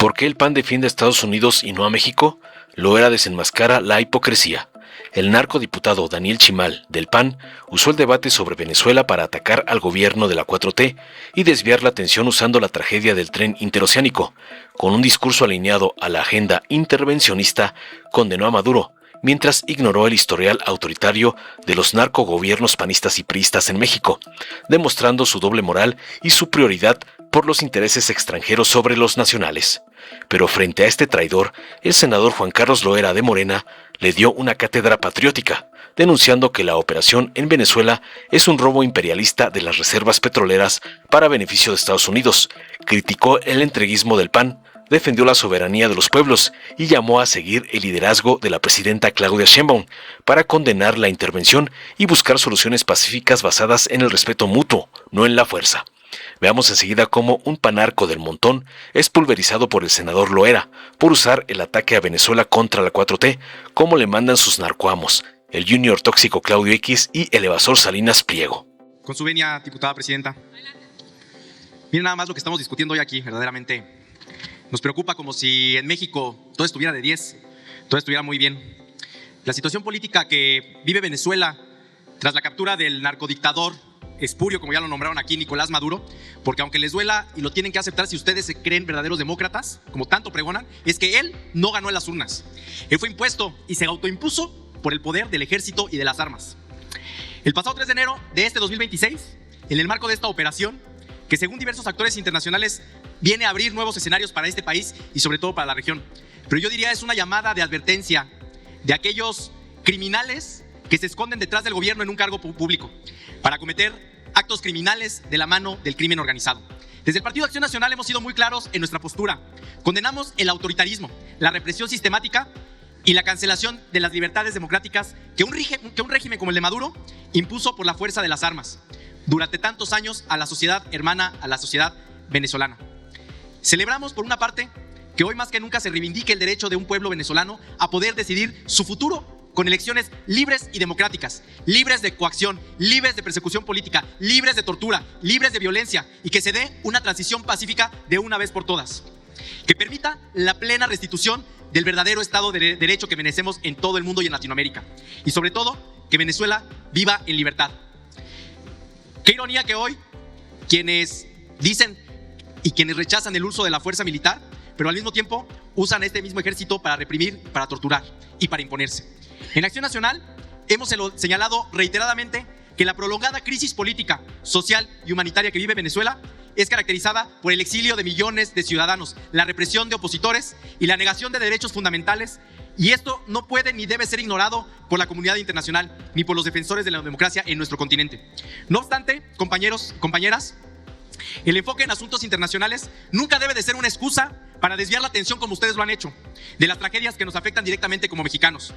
¿Por qué el PAN defiende a Estados Unidos y no a México? Loera desenmascara la hipocresía. El narcodiputado Daniel Chimal, del PAN, usó el debate sobre Venezuela para atacar al gobierno de la 4T y desviar la atención usando la tragedia del tren interoceánico. Con un discurso alineado a la agenda intervencionista, condenó a Maduro, mientras ignoró el historial autoritario de los narcogobiernos panistas y priistas en México, demostrando su doble moral y su prioridad por los intereses extranjeros sobre los nacionales. Pero frente a este traidor, el senador Juan Carlos Loera de Morena le dio una cátedra patriótica, denunciando que la operación en Venezuela es un robo imperialista de las reservas petroleras para beneficio de Estados Unidos, criticó el entreguismo del PAN, defendió la soberanía de los pueblos y llamó a seguir el liderazgo de la presidenta Claudia Sheinbaum para condenar la intervención y buscar soluciones pacíficas basadas en el respeto mutuo, no en la fuerza. Veamos enseguida cómo un panarco del montón es pulverizado por el senador Loera por usar el ataque a Venezuela contra la 4T, como le mandan sus narcoamos, el junior tóxico Claudio X y el evasor Salinas Pliego. Con su venia, diputada presidenta. Miren nada más lo que estamos discutiendo hoy aquí, verdaderamente nos preocupa como si en México todo estuviera de 10, todo estuviera muy bien. La situación política que vive Venezuela tras la captura del narcodictador espurio, como ya lo nombraron aquí, Nicolás Maduro, porque aunque les duela y lo tienen que aceptar si ustedes se creen verdaderos demócratas, como tanto pregonan, es que él no ganó en las urnas. Él fue impuesto y se autoimpuso por el poder del ejército y de las armas. El pasado 3 de enero de este 2026, en el marco de esta operación, que según diversos actores internacionales viene a abrir nuevos escenarios para este país y sobre todo para la región. Pero yo diría es una llamada de advertencia de aquellos criminales que se esconden detrás del gobierno en un cargo público para cometer actos criminales de la mano del crimen organizado. Desde el Partido Acción Nacional hemos sido muy claros en nuestra postura. Condenamos el autoritarismo, la represión sistemática y la cancelación de las libertades democráticas que un régimen como el de Maduro impuso por la fuerza de las armas durante tantos años a la sociedad hermana, a la sociedad venezolana. Celebramos, por una parte, que hoy más que nunca se reivindique el derecho de un pueblo venezolano a poder decidir su futuro con elecciones libres y democráticas, libres de coacción, libres de persecución política, libres de tortura, libres de violencia, y que se dé una transición pacífica de una vez por todas, que permita la plena restitución del verdadero Estado de Derecho que merecemos en todo el mundo y en Latinoamérica, y sobre todo, que Venezuela viva en libertad. Qué ironía que hoy quienes dicen y quienes rechazan el uso de la fuerza militar, pero al mismo tiempo usan este mismo ejército para reprimir, para torturar y para imponerse. En Acción Nacional hemos señalado reiteradamente que la prolongada crisis política, social y humanitaria que vive Venezuela es caracterizada por el exilio de millones de ciudadanos, la represión de opositores y la negación de derechos fundamentales, y esto no puede ni debe ser ignorado por la comunidad internacional ni por los defensores de la democracia en nuestro continente. No obstante, compañeros, compañeras, el enfoque en asuntos internacionales nunca debe de ser una excusa para desviar la atención, como ustedes lo han hecho, de las tragedias que nos afectan directamente como mexicanos.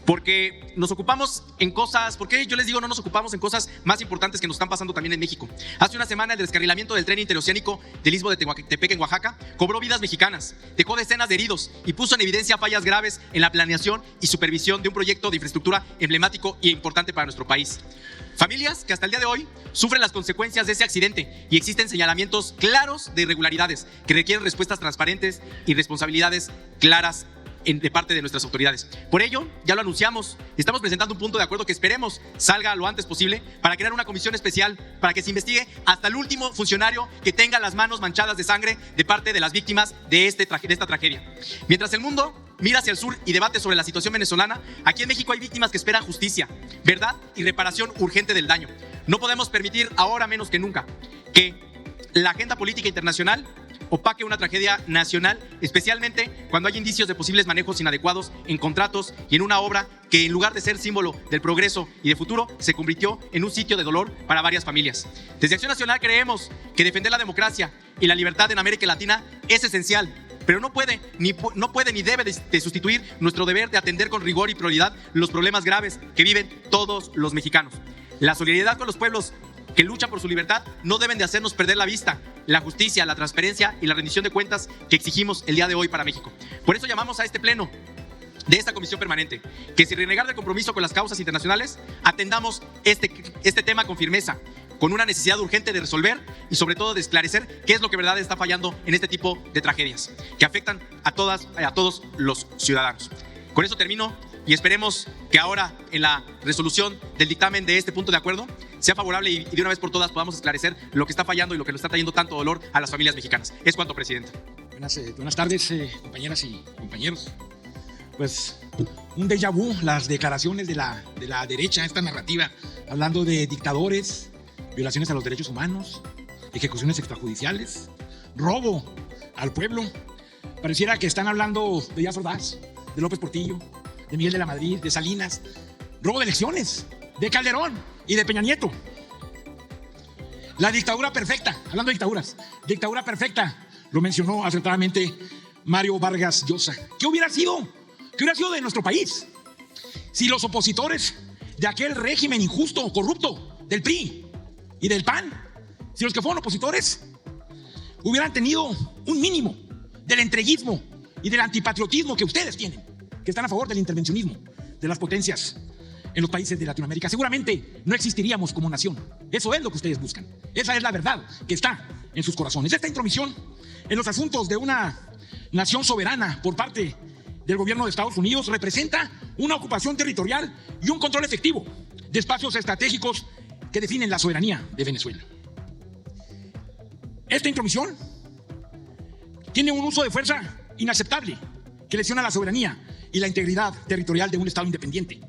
Porque nos ocupamos en cosas, porque yo les digo no nos ocupamos en cosas más importantes que nos están pasando también en México. Hace una semana el descarrilamiento del tren interoceánico del Istmo de Tehuantepec en Oaxaca cobró vidas mexicanas, dejó decenas de heridos y puso en evidencia fallas graves en la planeación y supervisión de un proyecto de infraestructura emblemático e importante para nuestro país. Familias que hasta el día de hoy sufren las consecuencias de ese accidente y existen señalamientos claros de irregularidades que requieren respuestas transparentes y responsabilidades claras de parte de nuestras autoridades. Por ello, ya lo anunciamos, estamos presentando un punto de acuerdo que esperemos salga lo antes posible para crear una comisión especial para que se investigue hasta el último funcionario que tenga las manos manchadas de sangre de parte de las víctimas de esta tragedia. Mientras el mundo mira hacia el sur y debate sobre la situación venezolana, aquí en México hay víctimas que esperan justicia, verdad y reparación urgente del daño. No podemos permitir ahora menos que nunca que la agenda política internacional opaque una tragedia nacional, especialmente cuando hay indicios de posibles manejos inadecuados en contratos y en una obra que en lugar de ser símbolo del progreso y de futuro, se convirtió en un sitio de dolor para varias familias. Desde Acción Nacional creemos que defender la democracia y la libertad en América Latina es esencial, pero no puede ni debe de sustituir nuestro deber de atender con rigor y prioridad los problemas graves que viven todos los mexicanos. La solidaridad con los pueblos que luchan por su libertad no deben de hacernos perder la vista, la justicia, la transparencia y la rendición de cuentas que exigimos el día de hoy para México. Por eso llamamos a este pleno de esta comisión permanente, que sin renegar del compromiso con las causas internacionales, atendamos este tema con firmeza, con una necesidad urgente de resolver y sobre todo de esclarecer qué es lo que verdad está fallando en este tipo de tragedias que afectan a todos los ciudadanos. Con eso termino y esperemos que ahora en la resolución del dictamen de este punto de acuerdo sea favorable y de una vez por todas podamos esclarecer lo que está fallando y lo que nos está trayendo tanto dolor a las familias mexicanas. Es cuanto, Presidenta. Buenas tardes, compañeras y compañeros. Pues un déjà vu, las declaraciones de la derecha, esta narrativa, hablando de dictadores, violaciones a los derechos humanos, ejecuciones extrajudiciales, robo al pueblo. Pareciera que están hablando de Díaz Ordaz, de López Portillo, de Miguel de la Madrid, de Salinas, robo de elecciones, de Calderón y de Peña Nieto. La dictadura perfecta, hablando de dictaduras, dictadura perfecta, lo mencionó acertadamente Mario Vargas Llosa. ¿Qué hubiera sido de nuestro país si los opositores de aquel régimen injusto, corrupto del PRI y del PAN, si los que fueron opositores hubieran tenido un mínimo del entreguismo y del antipatriotismo que ustedes tienen, que están a favor del intervencionismo de las potencias en los países de Latinoamérica? Seguramente no existiríamos como nación. Eso es lo que ustedes buscan. Esa es la verdad que está en sus corazones. Esta intromisión en los asuntos de una nación soberana por parte del gobierno de Estados Unidos representa una ocupación territorial y un control efectivo de espacios estratégicos que definen la soberanía de Venezuela. Esta intromisión tiene un uso de fuerza inaceptable que lesiona la soberanía y la integridad territorial de un Estado independiente.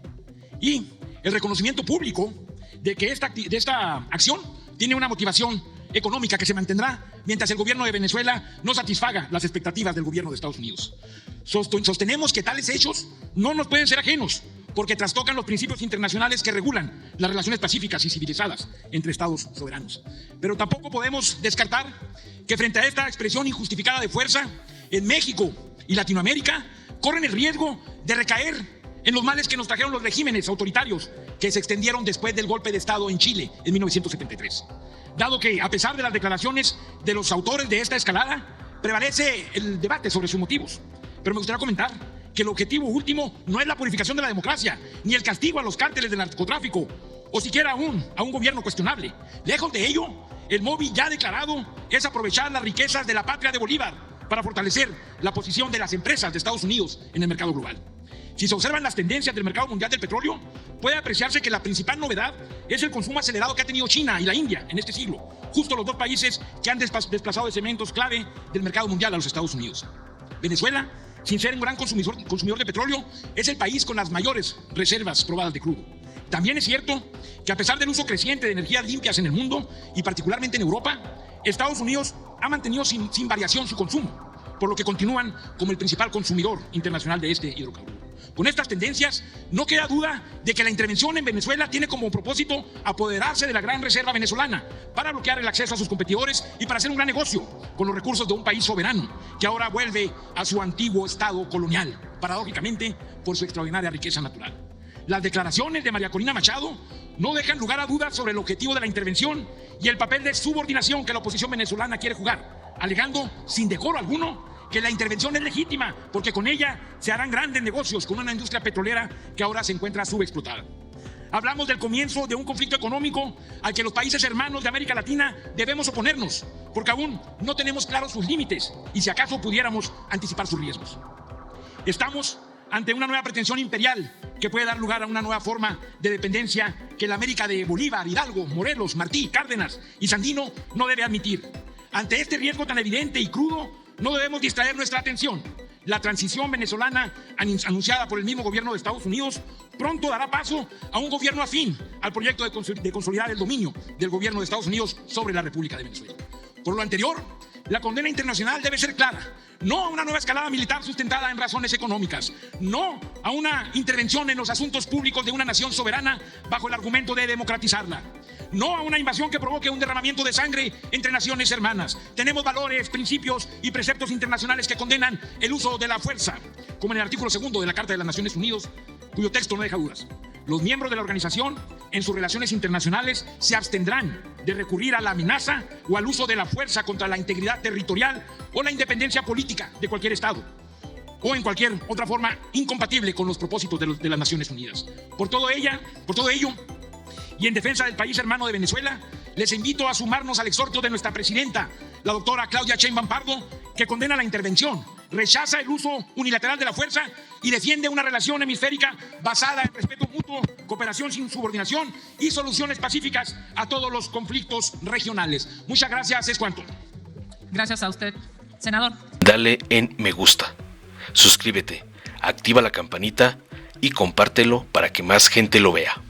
Y el reconocimiento público de que esta acción tiene una motivación económica que se mantendrá mientras el gobierno de Venezuela no satisfaga las expectativas del gobierno de Estados Unidos. Sostenemos que tales hechos no nos pueden ser ajenos porque trastocan los principios internacionales que regulan las relaciones pacíficas y civilizadas entre estados soberanos. Pero tampoco podemos descartar que frente a esta expresión injustificada de fuerza, en México y Latinoamérica corren el riesgo de recaer en los males que nos trajeron los regímenes autoritarios que se extendieron después del golpe de Estado en Chile en 1973. Dado que, a pesar de las declaraciones de los autores de esta escalada, prevalece el debate sobre sus motivos. Pero me gustaría comentar que el objetivo último no es la purificación de la democracia, ni el castigo a los cárteles del narcotráfico, o siquiera aún a un gobierno cuestionable. Lejos de ello, el móvil ya declarado es aprovechar las riquezas de la patria de Bolívar para fortalecer la posición de las empresas de Estados Unidos en el mercado global. Si se observan las tendencias del mercado mundial del petróleo, puede apreciarse que la principal novedad es el consumo acelerado que ha tenido China y la India en este siglo, justo los dos países que han desplazado de elementos clave del mercado mundial a los Estados Unidos. Venezuela, sin ser un gran consumidor de petróleo, es el país con las mayores reservas probadas de crudo. También es cierto que a pesar del uso creciente de energías limpias en el mundo y particularmente en Europa, Estados Unidos ha mantenido sin variación su consumo, por lo que continúan como el principal consumidor internacional de este hidrocarburo. Con estas tendencias, no queda duda de que la intervención en Venezuela tiene como propósito apoderarse de la gran reserva venezolana para bloquear el acceso a sus competidores y para hacer un gran negocio con los recursos de un país soberano que ahora vuelve a su antiguo estado colonial, paradójicamente por su extraordinaria riqueza natural. Las declaraciones de María Corina Machado no dejan lugar a dudas sobre el objetivo de la intervención y el papel de subordinación que la oposición venezolana quiere jugar, alegando sin decoro alguno que la intervención es legítima porque con ella se harán grandes negocios con una industria petrolera que ahora se encuentra subexplotada. Hablamos del comienzo de un conflicto económico al que los países hermanos de América Latina debemos oponernos porque aún no tenemos claros sus límites y si acaso pudiéramos anticipar sus riesgos. Estamos ante una nueva pretensión imperial que puede dar lugar a una nueva forma de dependencia que la América de Bolívar, Hidalgo, Morelos, Martí, Cárdenas y Sandino no debe admitir. Ante este riesgo tan evidente y crudo, no debemos distraer nuestra atención. La transición venezolana anunciada por el mismo gobierno de Estados Unidos pronto dará paso a un gobierno afín al proyecto de consolidar el dominio del gobierno de Estados Unidos sobre la República de Venezuela. Por lo anterior, la condena internacional debe ser clara. No a una nueva escalada militar sustentada en razones económicas. No a una intervención en los asuntos públicos de una nación soberana bajo el argumento de democratizarla. No a una invasión que provoque un derramamiento de sangre entre naciones hermanas. Tenemos valores, principios y preceptos internacionales que condenan el uso de la fuerza, como en el artículo 2 de la Carta de las Naciones Unidas, cuyo texto no deja dudas. Los miembros de la organización, en sus relaciones internacionales, se abstendrán de recurrir a la amenaza o al uso de la fuerza contra la integridad territorial o la independencia política de cualquier Estado, o en cualquier otra forma incompatible con los propósitos de las Naciones Unidas. Por todo ello, y en defensa del país hermano de Venezuela, les invito a sumarnos al exhorto de nuestra presidenta, la doctora Claudia Sheinbaum Pardo, que condena la intervención, rechaza el uso unilateral de la fuerza y defiende una relación hemisférica basada en respeto mutuo, cooperación sin subordinación y soluciones pacíficas a todos los conflictos regionales. Muchas gracias, es cuanto. Gracias a usted, senador. Dale en me gusta, suscríbete, activa la campanita y compártelo para que más gente lo vea.